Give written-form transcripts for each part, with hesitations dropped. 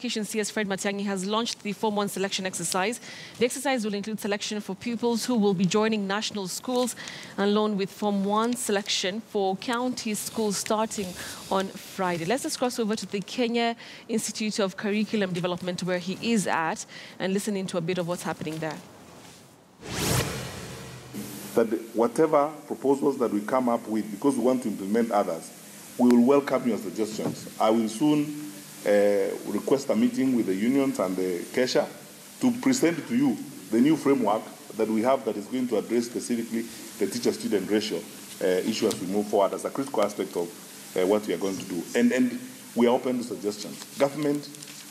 Education, CS Fred Matiang'i, has launched the Form 1 selection exercise. The exercise will include selection for pupils who will be joining national schools, along with Form 1 selection for county schools starting on Friday. Let's just cross over to the Kenya Institute of Curriculum Development, where he is at, and listen into a bit of what's happening there. That whatever proposals that we come up with, because we want to implement others, we will welcome your suggestions. I will soon request a meeting with the unions and the Kesha to present to you the new framework that we have that is going to address specifically the teacher-student ratio issue as we move forward as a critical aspect of what we are going to do. And we are open to suggestions. Government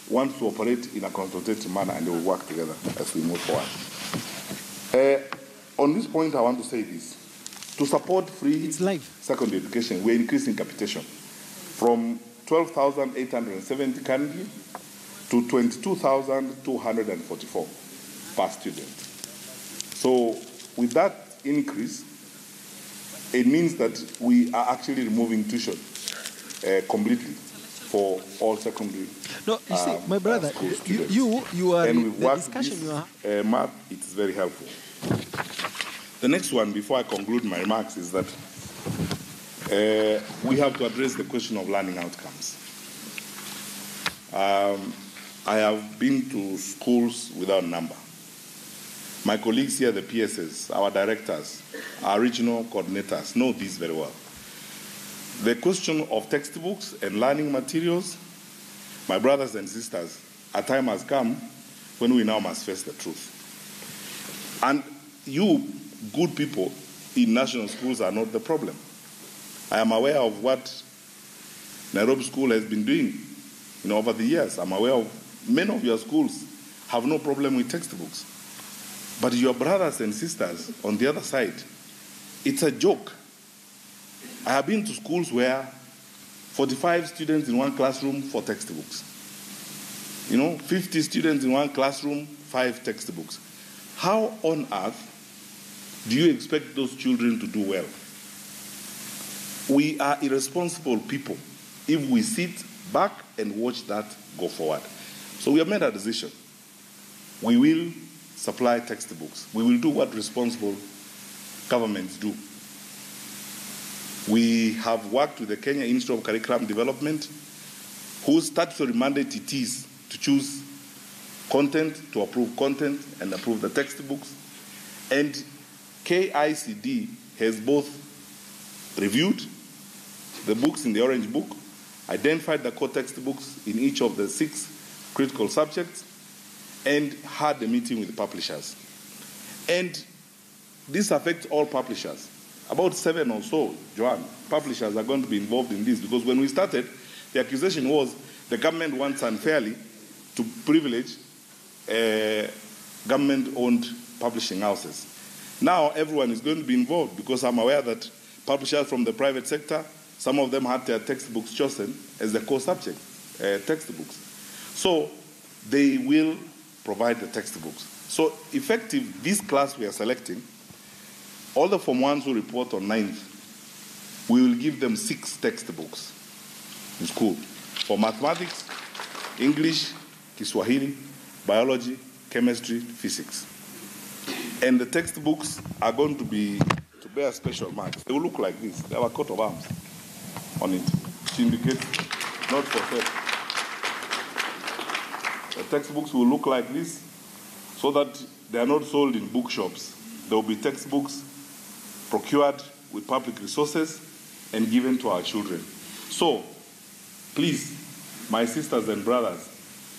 wants to operate in a consultative manner, and they will work together as we move forward. On this point, I want to say this. To support free secondary education, we are increasing capitation from 12,870 currently to 22,244 per student. So with that increase, it means that we are actually removing tuition completely for all secondary. No, you see, my brother, you are and in the discussion you are. Map, it is very helpful. The next one, before I conclude my remarks, is that we have to address the question of learning outcomes. I have been to schools without number. My colleagues here, the PSs, our directors, our regional coordinators, know this very well. The question of textbooks and learning materials, my brothers and sisters, a time has come when we now must face the truth. And you, good people in national schools, are not the problem. I am aware of what Nairobi School has been doing over the years. I'm aware of many of your schools have no problem with textbooks. But your brothers and sisters on the other side, it's a joke. I have been to schools where 45 students in one classroom, 4 textbooks. 50 students in one classroom, 5 textbooks. How on earth do you expect those children to do well? We are irresponsible people if we sit back and watch that go forward. So we have made a decision. We will supply textbooks. We will do what responsible governments do. We have worked with the Kenya Institute of Curriculum Development, whose statutory mandate it is to choose content, to approve content, and approve the textbooks. And KICD has both reviewed the books in the Orange Book, identified the core textbooks in each of the 6 critical subjects, and had a meeting with the publishers. And this affects all publishers. About 7 or so, Joanne, publishers are going to be involved in this, because when we started, the accusation was the government wants unfairly to privilege government-owned publishing houses. Now everyone is going to be involved, because I'm aware that publishers from the private sector, some of them had their textbooks chosen as the core subject textbooks. So they will provide the textbooks. So effective, this class we are selecting, all the Form 1s who report on 9th, we will give them 6 textbooks in school for mathematics, English, Kiswahili, biology, chemistry, physics. And the textbooks are going to bear special marks. They will look like this. They have a coat of arms on it to indicate not for sale. The textbooks will look like this so that they are not sold in bookshops. There will be textbooks procured with public resources and given to our children. So, please, my sisters and brothers,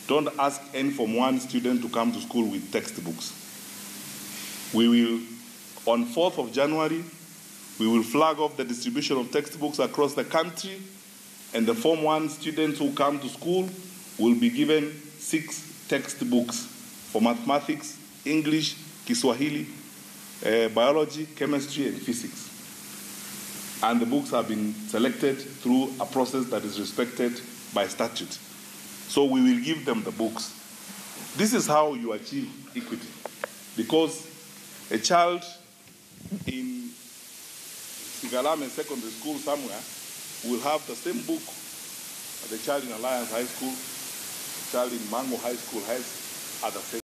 don't ask any Form 1 student to come to school with textbooks. We will, on 4th of January, we will flag off the distribution of textbooks across the country, and the Form 1 students who come to school will be given 6 textbooks for mathematics, English, Kiswahili, biology, chemistry, and physics. And the books have been selected through a process that is respected by statute. So we will give them the books. This is how you achieve equity. Because a child in Sigalame Secondary School somewhere will have the same book as the child in Alliance High School, child in Mango High School has other